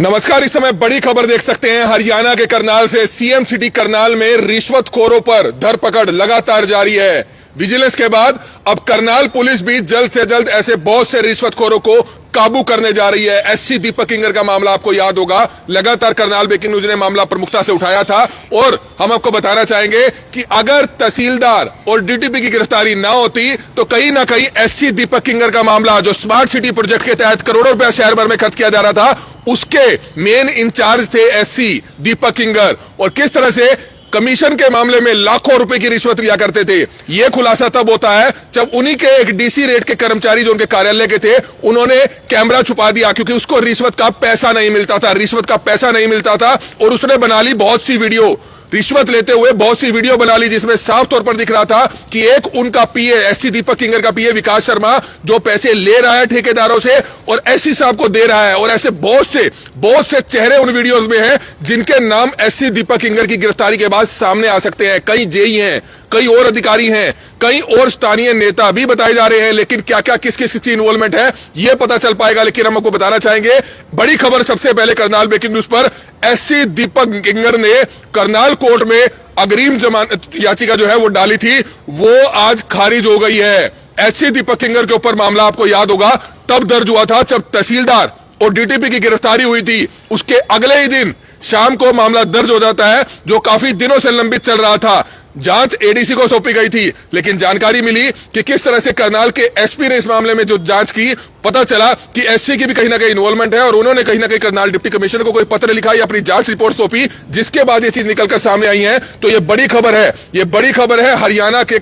नमस्कार। इस समय बड़ी खबर देख सकते हैं हरियाणा के करनाल से। सीएम सिटी करनाल में रिश्वतखोरों पर धरपकड़ लगातार जारी है। विजिलेंस के बाद अब करनाल पुलिस भी जल्द से जल्द ऐसे बहुत से रिश्वतखोरों को काबू करने जा रही है। एससी दीपक किंगर का मामला आपको याद होगा, लगातार करनाल ब्रेकिंग न्यूज ने मामला प्रमुखता से उठाया था और हम आपको बताना चाहेंगे कि अगर तहसीलदार और डीटीपी की गिरफ्तारी ना होती तो कहीं ना कहीं एससी दीपक किंगर का मामला, जो स्मार्ट सिटी प्रोजेक्ट के तहत करोड़ों रुपया शहर भर में खर्च किया जा रहा था, उसके मेन इंचार्ज थे एससी दीपक किंगर और किस तरह से कमीशन के मामले में लाखों रुपए की रिश्वत लिया करते थे। यह खुलासा तब होता है जब उन्हीं के एक डीसी रेट के कर्मचारी जो उनके कार्यालय के थे, उन्होंने कैमरा छुपा दिया क्योंकि उसको रिश्वत का पैसा नहीं मिलता था और उसने बना ली बहुत सी वीडियो, रिश्वत लेते हुए बहुत सी वीडियो बना ली जिसमें साफ तौर पर दिख रहा था कि एक उनका पीए, एससी दीपक किंगर का पीए विकास शर्मा, जो पैसे ले रहा है ठेकेदारों से और एससी साहब को दे रहा है। और ऐसे बहुत से चेहरे उन वीडियोस में हैं जिनके नाम एससी दीपक किंगर की गिरफ्तारी के बाद सामने आ सकते हैं। कई जेई हैं, कई और अधिकारी हैं, कई और स्थानीय नेता भी बताए जा रहे हैं, लेकिन क्या क्या किस किस की इन्वॉल्वमेंट है यह पता चल पाएगा। लेकिन हम आपको बताना चाहेंगे बड़ी खबर सबसे पहले करनाल ब्रेकिंग न्यूज पर। एससी दीपक किंगर ने करनाल कोर्ट में अग्रिम जमानत याचिका जो है वो डाली थी, वो आज खारिज हो गई है। एससी दीपक किंगर के ऊपर मामला आपको याद होगा तब दर्ज हुआ था जब तहसीलदार और डीटीपी की गिरफ्तारी हुई थी। उसके अगले ही दिन शाम को मामला दर्ज हो जाता है जो काफी दिनों से लंबित चल रहा था। जांच एडीसी को सौंपी गई थी, लेकिन जानकारी मिली कि किस तरह से करनाल के एसपी ने इस मामले में जो जांच की, पता चला कि एससी की भी कहीं ना कहीं इन्वॉल्वमेंट है और उन्होंने कहीं ना कहीं करनाल डिप्टी कमिश्नर को कोई पत्र लिखा या अपनी जांच रिपोर्ट सौंपी, जिसके बाद ये चीज निकलकर सामने आई है। तो ये बड़ी खबर है हरियाणा के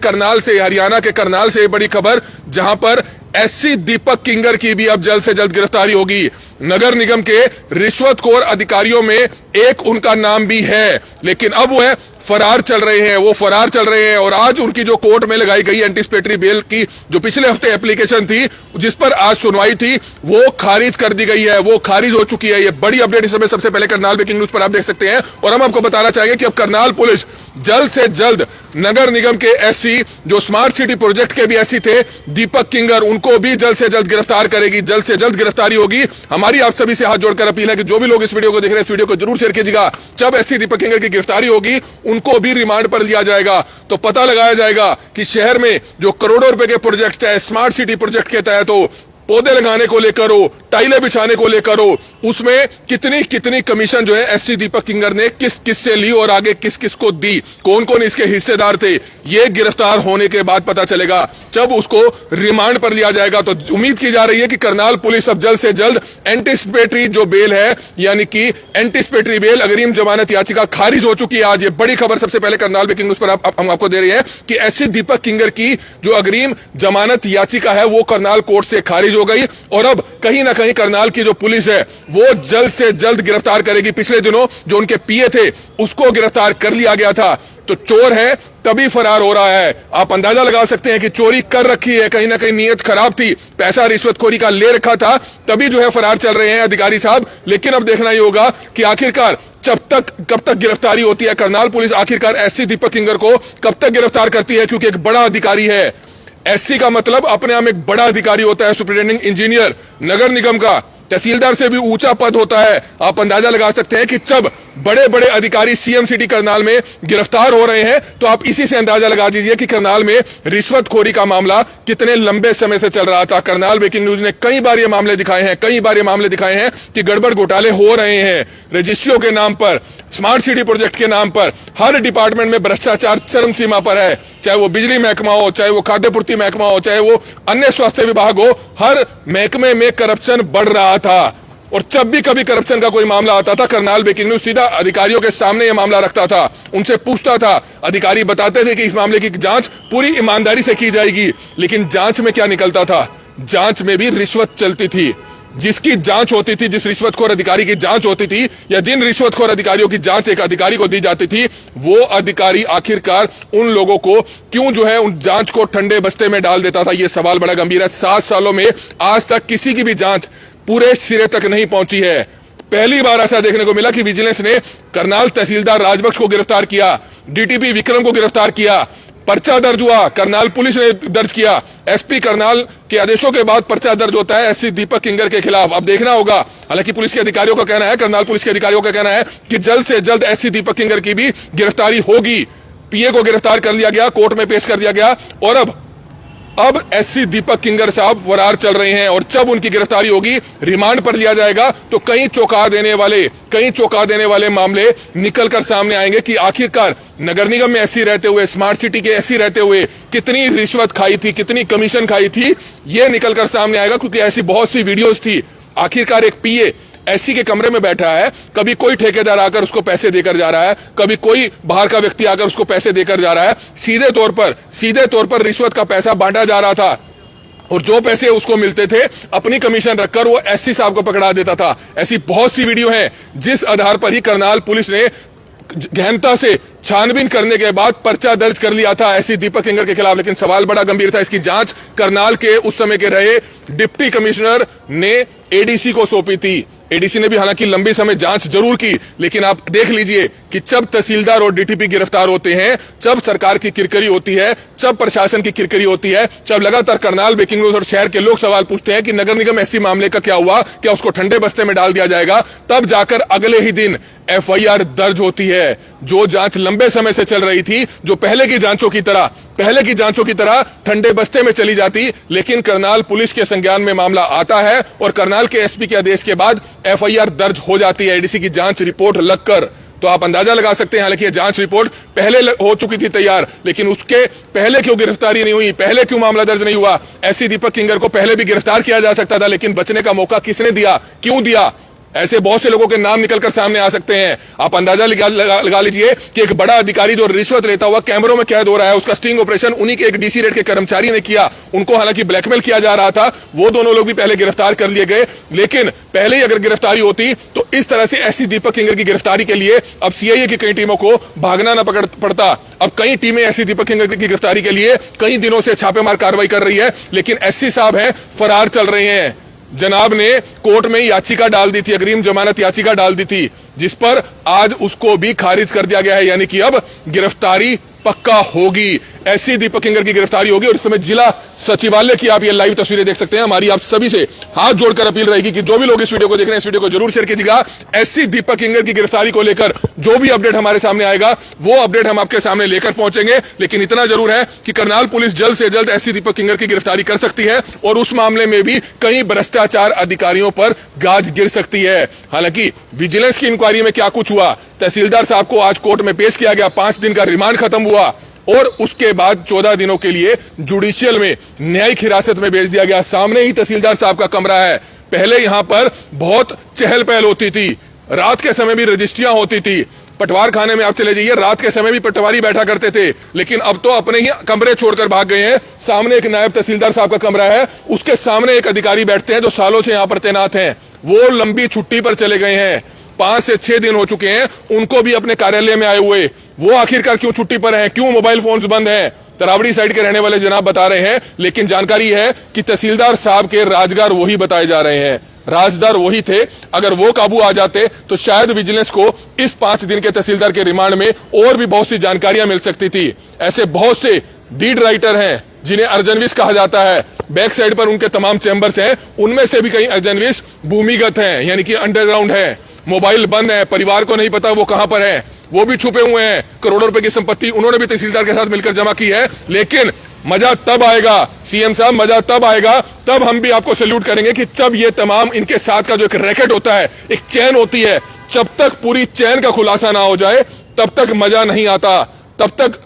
करनाल से बड़ी खबर, जहां पर एससी दीपक किंगर की भी अब जल्द से जल्द गिरफ्तारी होगी। नगर निगम के रिश्वतखोर अधिकारियों में एक उनका नाम भी है, लेकिन अब वह फरार चल रहे हैं और आज उनकी जो कोर्ट में लगाई गई एंटीसिपेटरी बेल की जो पिछले हफ्ते एप्लीकेशन थी, जिस पर आज सुनवाई थी, वो खारिज कर दी गई है, वो खारिज हो चुकी है। ये बड़ी अपडेट इस समय सबसे पहले करनाल ब्रेकिंग न्यूज पर आप देख सकते हैं और हम आपको बताना चाहेंगे कि अब करनाल पुलिस जल्द से जल्द नगर निगम के एससी, जो स्मार्ट सिटी प्रोजेक्ट के भी एससी थे, दीपक किंगर, उनको भी जल्द से जल्द गिरफ्तार करेगी। जल्द से जल्द गिरफ्तारी होगी। हमारी आप सभी से हाथ जोड़कर अपील है कि जो भी लोग इस वीडियो को देख रहे हैं, इस वीडियो को जरूर शेयर कीजिएगा। जब एससी दीपक किंगर की गिरफ्तारी होगी, उनको भी रिमांड पर लिया जाएगा तो पता लगाया जाएगा कि शहर में जो करोड़ों रुपए के प्रोजेक्ट है, स्मार्ट सिटी प्रोजेक्ट के तहत हो, पौधे लगाने को लेकर हो, टाइलें बिछाने को लेकर हो, उसमें कितनी कमीशन जो है एससी दीपक किंगर ने किस से ली और आगे किस किस को दी, कौन कौन इसके हिस्सेदार थे, ये गिरफ्तार होने के बाद पता चलेगा जब उसको रिमांड पर लिया जाएगा। तो उम्मीद की जा रही है कि करनाल पुलिस अब जल्द से जल्द एंटीसिपेटरी जो बेल है, यानी कि एंटीसिपेटरी बेल, अग्रिम जमानत याचिका खारिज हो चुकी है। आज ये बड़ी खबर सबसे पहले करनाल ब्रेकिंग न्यूज पर हम आपको दे रहे हैं कि एससी दीपक किंगर की जो अग्रिम जमानत याचिका है वो करनाल कोर्ट से खारिज हो गई और अब कहीं ना कहीं करनाल की जो पुलिस है वो जल्द से जल्द गिरफ्तार करेगी। पिछले दिनों जो उनके पीए थे उसको गिरफ्तार कर लिया गया था, तो चोर है तभी फरार हो रहा है। आप अंदाजा लगा सकते हैं कि चोरी कर रखी है, कहीं ना कहीं नीयत खराब थी, पैसा रिश्वतखोरी का ले रखा था, तभी जो है फरार चल रहे हैं अधिकारी साहब। लेकिन अब देखना ही होगा कि आखिरकार कब तक गिरफ्तारी होती है। करनाल पुलिस आखिरकार एससी दीपक किंगर को कब तक गिरफ्तार करती है, क्योंकि एक बड़ा अधिकारी है। एससी का मतलब अपने आप में एक बड़ा अधिकारी होता है, सुपरिटेंडिंग इंजीनियर नगर निगम का, तहसीलदार से भी ऊंचा पद होता है। आप अंदाजा लगा सकते हैं कि जब बड़े बड़े अधिकारी सीएम सिटी करनाल में गिरफ्तार हो रहे हैं, तो आप इसी से अंदाजा लगा दीजिए कि करनाल में रिश्वतखोरी का मामला कितने लंबे समय से चल रहा था। करनाल ब्रेकिंग न्यूज ने कई बार ये मामले दिखाए हैं कि गड़बड़ घोटाले हो रहे हैं। रजिस्ट्रियों के नाम पर, स्मार्ट सिटी प्रोजेक्ट के नाम पर हर डिपार्टमेंट में भ्रष्टाचार चरम सीमा पर है, चाहे वो बिजली महकमा हो, चाहे वो खाद्य पूर्ति महकमा हो, चाहे वो अन्य स्वास्थ्य विभाग हो, हर महकमे में करप्शन बढ़ रहा था। और जब भी कभी करप्शन का कोई मामला आता था, करनाल ब्रेकिंग न्यूज सीधा अधिकारियों के सामने यह मामला रखता था, उनसे पूछता था। अधिकारी बताते थे कि इस मामले की जांच पूरी ईमानदारी से की जाएगी, लेकिन जांच में क्या निकलता था? जांच में भी रिश्वत चलती थी। जिसकी जांच होती थी, जिस रिश्वतखोर अधिकारी की जांच होती थी या जिन रिश्वतखोर अधिकारियों की जांच एक अधिकारी को दी जाती थी, वो अधिकारी आखिरकार उन लोगों को क्यों जो है उन जांच को ठंडे बस्ते में डाल देता था? ये सवाल बड़ा गंभीर है। 7 सालों में आज तक किसी की भी जांच पूरे सिरे तक नहीं पहुंची है। पहली बार ऐसा देखने को मिला कि विजिलेंस ने करनाल तहसीलदार राजबख्श को गिरफ्तार किया, डीटीपी विक्रम को गिरफ्तार किया, पर्चा दर्ज हुआ, करनाल पुलिस ने दर्ज किया। एसपी करनाल के आदेशों के बाद पर्चा दर्ज होता है एससी दीपक किंगर के खिलाफ। अब देखना होगा, हालांकि पुलिस के अधिकारियों का कहना है, करनाल पुलिस के अधिकारियों का कहना है कि जल्द से जल्द एससी दीपक किंगर की भी गिरफ्तारी होगी। पीए को गिरफ्तार कर लिया गया, कोर्ट में पेश कर दिया गया और अब एससी दीपक किंगर साहब फरार चल रहे हैं और जब उनकी गिरफ्तारी होगी, रिमांड पर लिया जाएगा तो कई चौंका देने वाले मामले निकलकर सामने आएंगे कि आखिरकार नगर निगम में एससी रहते हुए, स्मार्ट सिटी के एससी रहते हुए कितनी रिश्वत खाई थी, कितनी कमीशन खाई थी, यह निकलकर सामने आएगा। क्योंकि ऐसी बहुत सी वीडियोस थी। आखिरकार एक पीए एससी के कमरे में बैठा है, कभी कोई ठेकेदार आकर उसको पैसे देकर जा रहा है, कभी कोई बाहर का व्यक्ति आकर उसको पैसे देकर जा रहा है। सीधे तौर पर रिश्वत का पैसा बांटा जा रहा था और जो पैसे उसको मिलते थे अपनी कमीशन रखकर वो एससी साहब को पकड़ा देता था। ऐसी बहुत सी वीडियो हैं जिस आधार पर ही करनाल पुलिस ने गहनता से छानबीन करने के बाद पर्चा दर्ज कर लिया था एससी दीपक किंगर के खिलाफ। लेकिन सवाल बड़ा गंभीर था। इसकी जांच करनाल के उस समय के रहे डिप्टी कमिश्नर ने एडीसी को सौंपी थी। एडीसी ने भी हालांकि लंबी समय जांच जरूर की, लेकिन आप देख लीजिए कि जब तहसीलदार और डीटीपी गिरफ्तार होते हैं, जब सरकार की किरकिरी होती है, जब प्रशासन की किरकिरी होती है, जब लगातार करनाल, ब्रेकिंग न्यूज और शहर के लोग सवाल पूछते हैं कि नगर निगम एससी मामले का क्या हुआ, क्या उसको ठंडे बस्ते में डाल दिया जाएगा, तब जाकर अगले ही दिन एफआईआर दर्ज होती है। जो जांच लंबे समय से चल रही थी, जो पहले की जांचों की तरह ठंडे बस्ते में चली जाती, लेकिन करनाल पुलिस के संज्ञान में मामला आता है और करनाल के एसपी के आदेश के बाद एफआईआर दर्ज हो जाती है एडीसी की जांच रिपोर्ट लगकर। तो आप अंदाजा लगा सकते हैं, हालांकि जांच रिपोर्ट पहले हो चुकी थी तैयार, लेकिन उसके पहले क्यों गिरफ्तारी नहीं हुई, पहले क्यों मामला दर्ज नहीं हुआ। एससी दीपक किंगर को पहले भी गिरफ्तार किया जा सकता था, लेकिन बचने का मौका किसने दिया, क्यों दिया। ऐसे बहुत से लोगों के नाम निकलकर सामने आ सकते हैं। आप अंदाजा लगा लीजिए कि एक बड़ा अधिकारी जो रिश्वत लेता हुआ कैमरों में कैद हो रहा है, उसका स्टिंग ऑपरेशन उन्हीं के एक डीसी रेड के कर्मचारी ने किया। उनको हालांकि ब्लैकमेल किया जा रहा था, वो दोनों लोग भी पहले गिरफ्तार कर लिए गए। लेकिन पहले ही अगर गिरफ्तारी होती तो इस तरह से एससी दीपक किंगर की गिरफ्तारी के लिए अब सीआईए की कई टीमों को भागना न पड़ता। अब कई टीमें एससी दीपक किंगर की गिरफ्तारी के लिए कई दिनों से छापेमार कार्रवाई कर रही है, लेकिन एससी साहब हैं, फरार चल रहे हैं। जनाब ने कोर्ट में याचिका डाल दी थी, अग्रिम जमानत याचिका डाल दी थी, जिस पर आज उसको भी खारिज कर दिया गया है। यानी कि अब गिरफ्तारी पक्का होगी, एससी दीपक किंगर की गिरफ्तारी होगी। और इस समय जिला सचिवालय की आप ये लाइव तस्वीरें देख सकते हैं। हमारी आप सभी से हाथ जोड़कर अपील रहेगी कि जो भी लोग इस वीडियो को देख रहे हैं, इस वीडियो को जरूर शेयर कीजिएगा। एससी दीपक किंगर की गिरफ्तारी को लेकर जो भी अपडेट हमारे सामने आएगा, वो अपडेट हम आपके सामने लेकर पहुंचेंगे। लेकिन इतना जरूर है कि करनाल पुलिस जल्द से जल्द एससी दीपक किंगर की गिरफ्तारी कर सकती है और उस मामले में भी कई भ्रष्टाचार अधिकारियों पर गाज गिर सकती है। हालांकि विजिलेंस की इंक्वायरी में क्या कुछ हुआ, तहसीलदार साहब को आज कोर्ट में पेश किया गया, 5 दिन का रिमांड खत्म हुआ और उसके बाद 14 दिनों के लिए जुडिशियल में न्यायिक हिरासत में भेज दिया गया। सामने ही तहसीलदार साहब का कमरा है। पहले यहां पर बहुत चहल पहल होती थी, रात के समय भी रजिस्ट्रियां होती थी। पटवार खाने में आप चले जाइए, रात के समय भी पटवारी बैठा करते थे, लेकिन अब तो अपने ही कमरे छोड़कर भाग गए हैं। सामने एक नायब तहसीलदार साहब का कमरा है, उसके सामने एक अधिकारी बैठते हैं जो सालों से यहां पर तैनात हैं। वो लंबी छुट्टी पर चले गए हैं, 5 से 6 दिन हो चुके हैं उनको भी अपने कार्यालय में आए हुए। वो आखिरकार क्यों छुट्टी पर हैं, क्यों मोबाइल फोन्स बंद हैं, तरावड़ी साइड के रहने वाले जनाब बता रहे हैं। लेकिन जानकारी है कि तहसीलदार साहब के राजगार वही बताए जा रहे हैं, राजदार वही थे। अगर वो काबू आ जाते तो शायद विजिलेंस को इस 5 दिन के तहसीलदार के रिमांड में और भी बहुत सी जानकारियां मिल सकती थी। ऐसे बहुत से डीड राइटर हैं जिन्हें अर्जनविश कहा जाता है, बैक साइड पर उनके तमाम चैंबर्स हैं, उनमें से भी कई अर्जनविश भूमिगत हैं, यानी कि अंडरग्राउंड है, मोबाइल बंद है, परिवार को नहीं पता वो कहां पर है, वो भी छुपे हुए हैं। करोड़ों रुपए की संपत्ति उन्होंने भी तहसीलदार के साथ मिलकर जमा की है। लेकिन मजा तब आएगा सीएम साहब, मजा तब आएगा, तब हम भी आपको सैल्यूट करेंगे कि जब ये तमाम इनके साथ का जो एक रैकेट होता है, एक चैन होती है, जब तक पूरी चैन का खुलासा ना हो जाए तब तक मजा नहीं आता। तब तक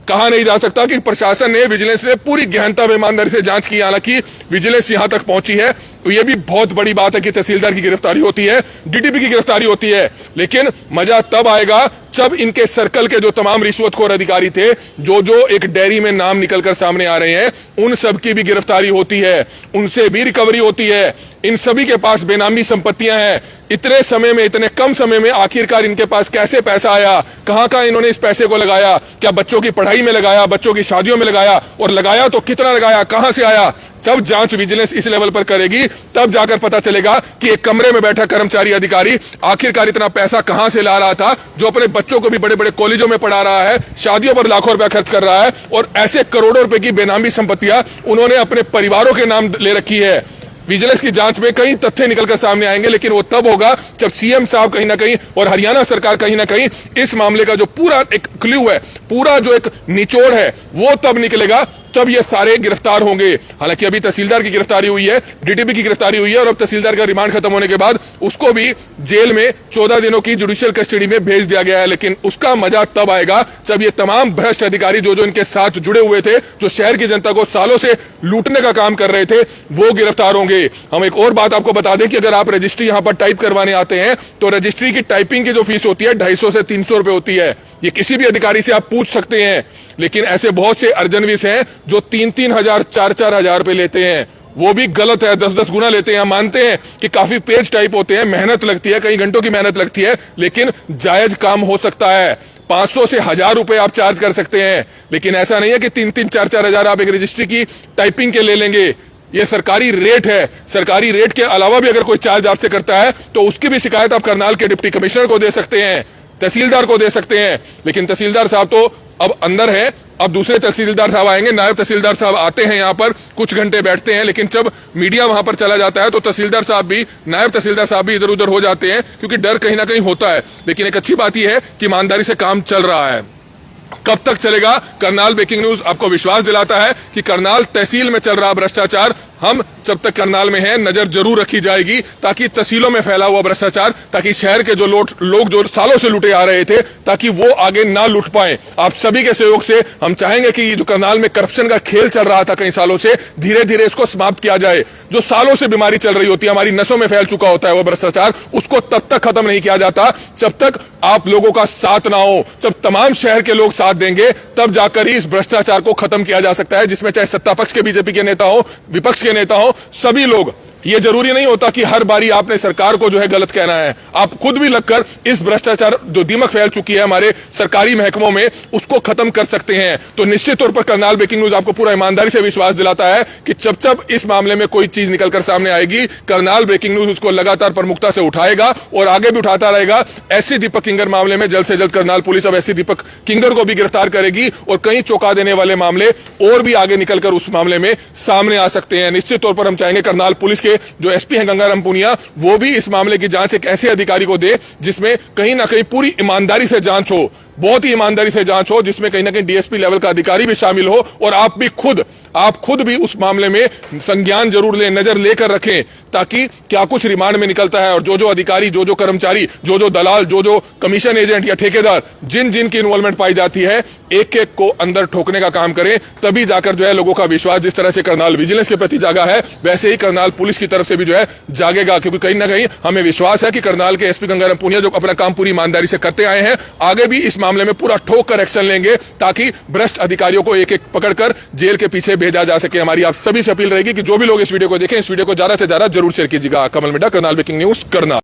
कहा नहीं जा सकता कि प्रशासन ने, विजिलेंस ने पूरी गहनता व ईमानदारी से जांच की। हालांकि विजिलेंस यहां तक पहुंची है तो यह भी बहुत बड़ी बात है कि तहसीलदार की गिरफ्तारी होती है, डीटीपी की गिरफ्तारी होती है। लेकिन मजा तब आएगा जब इनके सर्कल के जो तमाम रिश्वतखोर अधिकारी थे, जो एक डायरी में नाम निकलकर सामने आ रहे हैं, उन सब की भी गिरफ्तारी होती है, उनसे भी रिकवरी होती है। इन सभी के पास बेनामी संपत्तियां हैं। इतने समय में, इतने कम समय में आखिरकार इनके पास कैसे पैसा आया, कहां इन्होंने इस पैसे को लगाया, क्या बच्चों की पढ़ाई में लगाया, बच्चों की शादियों में लगाया, और लगाया तो कितना लगाया, कहां से आया, जब जांच विजिलेंस इस लेवल पर करेगी तब जाकर पता चलेगा कि एक कमरे में बैठा कर्मचारी अधिकारी आखिरकार इतना पैसा कहां से ला रहा था, जो अपने बच्चों को भी बड़े बड़े कॉलेजों में पढ़ा रहा है, शादियों पर लाखों रुपया खर्च कर रहा है और ऐसे करोड़ों रुपए की बेनामी संपत्तियां उन्होंने अपने परिवारों के नाम ले रखी है। विजिलेंस की जांच में कई तथ्य निकलकर सामने आएंगे, लेकिन वो तब होगा जब सीएम साहब कहीं ना कहीं और हरियाणा सरकार कहीं ना कहीं इस मामले का जो पूरा एक क्लू है, पूरा जो एक निचोड़ है, वो तब निकलेगा तब ये सारे गिरफ्तार होंगे। हालांकि अभी तहसीलदार की गिरफ्तारी हुई है, डीटीपी की गिरफ्तारी हुई है और अब तहसीलदार का रिमांड खत्म होने के बाद उसको भी जेल में 14 दिनों की जुडिशियल कस्टडी में भेज दिया गया है। लेकिन उसका मजा तब आएगा जब ये तमाम भ्रष्ट अधिकारी जो इनके साथ जुड़े हुए थे, जो शहर की जनता को सालों से लूटने का काम कर रहे थे, वो गिरफ्तार होंगे। हम एक और बात आपको बता दें कि अगर आप रजिस्ट्री यहां पर टाइप करवाने आते हैं तो रजिस्ट्री की टाइपिंग की जो फीस होती है 250 से 300 रुपए होती है। ये किसी भी अधिकारी से आप पूछ सकते हैं। लेकिन ऐसे बहुत से अर्जनविस हैं जो 3-3 हजार 4-4 हजार रुपए लेते हैं, वो भी गलत है, 10-10 गुना लेते हैं। हम मानते हैं कि काफी पेज टाइप होते हैं, मेहनत लगती है, कई घंटों की मेहनत लगती है, लेकिन जायज काम हो सकता है। 500 से 1000 रुपए आप चार्ज कर सकते हैं, लेकिन ऐसा नहीं है कि 3-3 4-4 हजार आप एक रजिस्ट्री की टाइपिंग के ले लेंगे। ये सरकारी रेट है। सरकारी रेट के अलावा भी अगर कोई चार्ज आपसे करता है तो उसकी भी शिकायत आप करनाल के डिप्टी कमिश्नर को दे सकते हैं, तहसीलदार को दे सकते हैं। लेकिन तहसीलदार साहब तो अब अंदर है, अब दूसरे तहसीलदार साहब आएंगे। नायब तहसीलदार साहब आते हैं यहाँ पर, कुछ घंटे बैठते हैं, लेकिन जब मीडिया वहां पर चला जाता है तो तहसीलदार साहब भी, नायब तहसीलदार साहब भी इधर उधर हो जाते हैं, क्योंकि डर कहीं ना कहीं होता है। लेकिन एक अच्छी बात यह है कि ईमानदारी से काम चल रहा है। कब तक चलेगा? करनाल ब्रेकिंग न्यूज आपको विश्वास दिलाता है कि करनाल तहसील में चल रहा भ्रष्टाचार, हम जब तक करनाल में हैं नजर जरूर रखी जाएगी, ताकि तहसीलों में फैला हुआ भ्रष्टाचार, ताकि शहर के जो लोग जो सालों से लूटे आ रहे थे, ताकि वो आगे ना लूट पाए। आप सभी के सहयोग से हम चाहेंगे कि जो करनाल में करप्शन का खेल चल रहा था कई सालों से, धीरे धीरे इसको समाप्त किया जाए। जो सालों से बीमारी चल रही होती है, हमारी नसों में फैल चुका होता है वो भ्रष्टाचार, उसको तब तक खत्म नहीं किया जाता जब तक आप लोगों का साथ ना हो। जब तमाम शहर के लोग साथ देंगे तब जाकर ही इस भ्रष्टाचार को खत्म किया जा सकता है, जिसमें चाहे सत्ता पक्ष के बीजेपी के नेता हो, विपक्ष के नेता हो, सभी लोग। ये जरूरी नहीं होता कि हर बारी आपने सरकार को जो है गलत कहना है। आप खुद भी लगकर इस भ्रष्टाचार जो दीमक फैल चुकी है हमारे सरकारी महकमों में, उसको खत्म कर सकते हैं। तो निश्चित तौर पर करनाल ब्रेकिंग न्यूज आपको पूरा ईमानदारी से विश्वास दिलाता है कि जब जब इस मामले में कोई चीज निकलकर सामने आएगी, करनाल ब्रेकिंग न्यूज उसको लगातार प्रमुखता से उठाएगा और आगे भी उठाता रहेगा। एससी दीपक किंगर मामले में जल्द से जल्द करनाल पुलिस अब एससी दीपक किंगर को भी गिरफ्तार करेगी और कई चौंका देने वाले मामले और भी आगे निकलकर उस मामले में सामने आ सकते हैं। निश्चित तौर पर हम चाहेंगे करनाल पुलिस के जो एसपी हैं गंगाराम पुनिया, वो भी इस मामले की जांच एक ऐसे अधिकारी को दे जिसमें कहीं ना कहीं पूरी ईमानदारी से जांच हो, बहुत ही ईमानदारी से जांच हो, जिसमें कहीं ना कहीं डीएसपी लेवल का अधिकारी भी शामिल हो और आप खुद भी उस मामले में संज्ञान जरूर लें, नजर लेकर रखें, ताकि क्या कुछ रिमांड में निकलता है और जो अधिकारी, जो कर्मचारी, जो दलाल, जो कमीशन एजेंट या ठेकेदार, जिन की इन्वॉल्वमेंट पाई जाती है, एक एक को अंदर ठोकने का काम करें। तभी जाकर जो है लोगों का विश्वास जिस तरह से करनाल विजिलेंस के प्रति जागा है, वैसे ही करनाल पुलिस की तरफ से भी जो है जागेगा। क्योंकि कहीं ना कहीं हमें विश्वास है कि करनाल के एसपी गंगाराम पुनिया जो अपना काम पूरी ईमानदारी से करते आए हैं, आगे भी इस मामले में पूरा ठोक कर एक्शन लेंगे, ताकि भ्रष्ट अधिकारियों को एक एक पकड़कर जेल के पीछे भेजा जा सके। हमारी आप सभी से अपील रहेगी कि जो भी लोग इस वीडियो को देखें, इस वीडियो को ज्यादा से ज्यादा जरूर शेयर कीजिएगा। कमल मिड्डा, करनाल ब्रेकिंग न्यूज, करनाल।